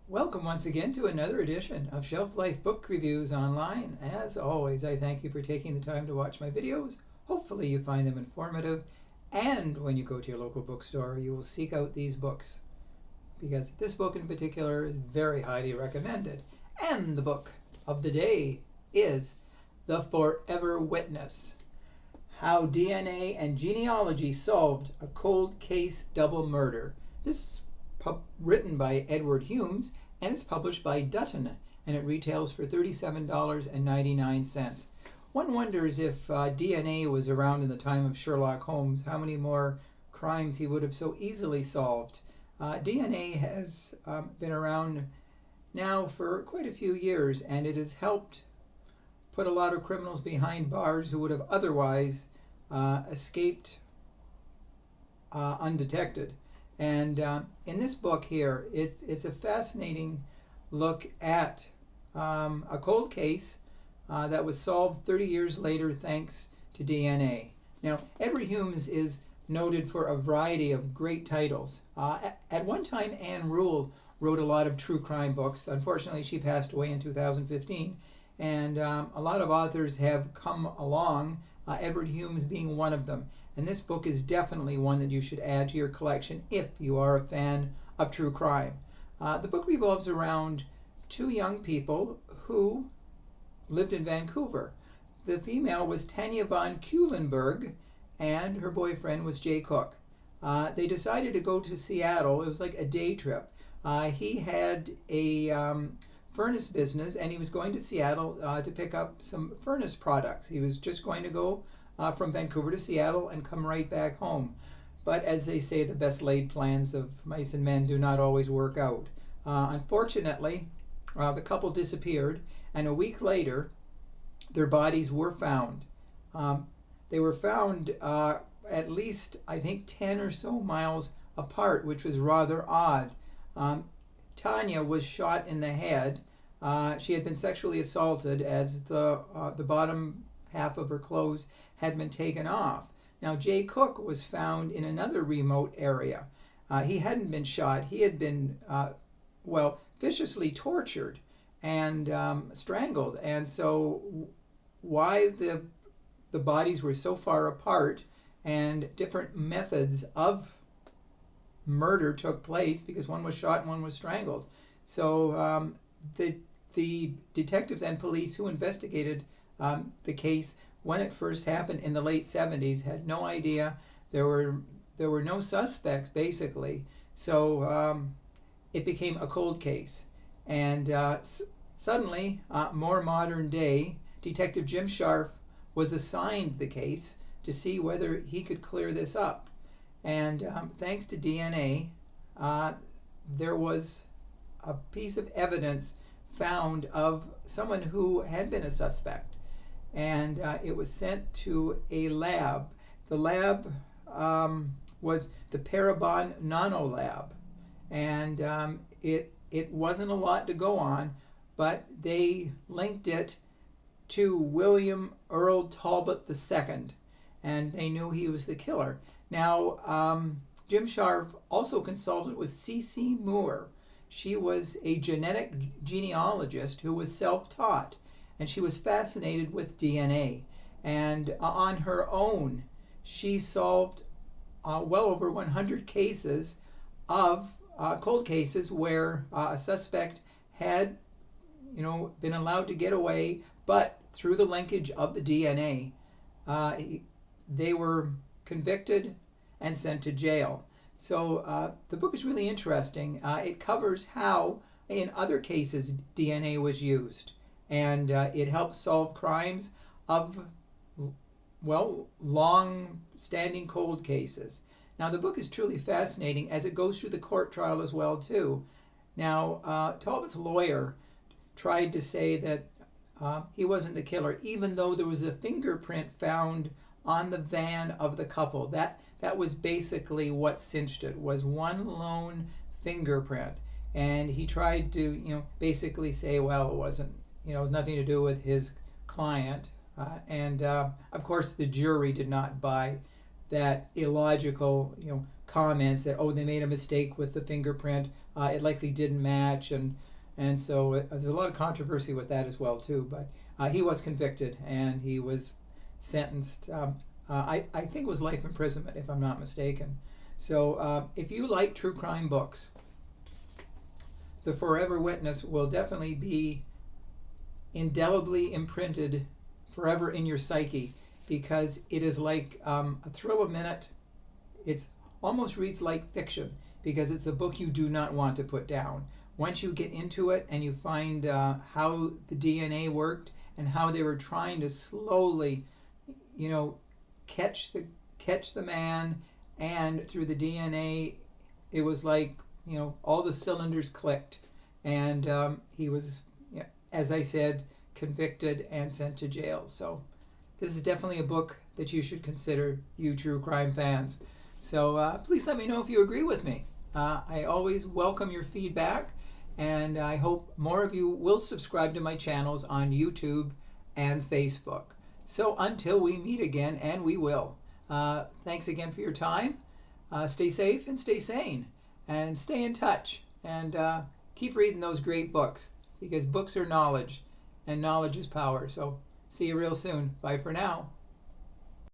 Welcome once again to another edition of Shelf Life Book Reviews Online. As always, I thank you for taking the time to watch my videos. Hopefully you find them informative, and when you go to your local bookstore, you will seek out these books, because this book in particular is very highly recommended. And the book of the day is The Forever Witness: How DNA and Genealogy Solved a Cold Case Double Murder. This is written by Edward Humes, and it's published by Dutton, and it retails for $37.99. One wonders if DNA was around in the time of Sherlock Holmes, how many more crimes he would have so easily solved. DNA has been around now for quite a few years, and it has helped put a lot of criminals behind bars who would have otherwise escaped undetected. And in this book here, it's a fascinating look at a cold case that was solved 30 years later thanks to DNA. Now, Edward Humes is noted for a variety of great titles. At one time, Anne Rule wrote a lot of true crime books. Unfortunately, she passed away in 2015. And a lot of authors have come along, Edward Humes being one of them. And this book is definitely one that you should add to your collection if you are a fan of true crime. The book revolves around two young people who lived in Vancouver. The female was Tanya von Kuhlenberg, and her boyfriend was Jay Cook. They decided to go to Seattle. It was like a day trip. He had a furnace business, and he was going to Seattle to pick up some furnace products. He was just going to go from Vancouver to Seattle and come right back home. But as they say, the best laid plans of mice and men do not always work out. Unfortunately, the couple disappeared, and a week later, their bodies were found. They were found at least, I think, 10 or so miles apart, which was rather odd. Tanya was shot in the head. She had been sexually assaulted as the bottom half of her clothes had been taken off. Now, Jay Cook was found in another remote area. He hadn't been shot. He had been, viciously tortured and strangled. And so why the bodies were so far apart and different methods of murder took place, because one was shot and one was strangled. So the detectives and police who investigated the case when it first happened in the late 70s had no idea. There were no suspects, basically. So it became a cold case. And suddenly, more modern day, Detective Jim Sharf was assigned the case to see whether he could clear this up. And thanks to DNA, there was a piece of evidence found of someone who had been a suspect. And it was sent to a lab. The lab was the Parabon Nano Lab. And it wasn't a lot to go on, but they linked it to William Earl Talbot II, and they knew he was the killer. Now, Jim Sharf also consulted with C.C. Moore. She was a genetic genealogist who was self-taught, and she was fascinated with DNA. And on her own, she solved well over 100 cases of cold cases where a suspect had, been allowed to get away, but through the linkage of the DNA, they were convicted and sent to jail. So the book is really interesting. It covers how, in other cases, DNA was used, and it helps solve crimes of, long-standing cold cases. Now, the book is truly fascinating as it goes through the court trial as well, too. Now, Talbot's lawyer tried to say that he wasn't the killer, even though there was a fingerprint found on the van of the couple. That was basically what cinched it, was one lone fingerprint. And he tried to, basically say, well, it wasn't, it was nothing to do with his client. And of course, the jury did not buy that illogical, comments that, oh, they made a mistake with the fingerprint, it likely didn't match, and so there's a lot of controversy with that as well too. But he was convicted and he was sentenced. I think it was life imprisonment, if I'm not mistaken. So if you like true crime books, The Forever Witness will definitely be indelibly imprinted forever in your psyche, because it is like a thrill a minute. It's almost reads like fiction, because it's a book you do not want to put down. Once you get into it and you find how the DNA worked and how they were trying to slowly, catch the man, and through the DNA, it was like all the cylinders clicked, and he was, as I said, convicted and sent to jail. So this is definitely a book that you should consider, you true crime fans. So please let me know if you agree with me. I always welcome your feedback, and I hope more of you will subscribe to my channels on YouTube and Facebook. So until we meet again, and we will, thanks again for your time. Stay safe and stay sane, and stay in touch, and keep reading those great books, because books are knowledge, and knowledge is power. So see you real soon. Bye for now.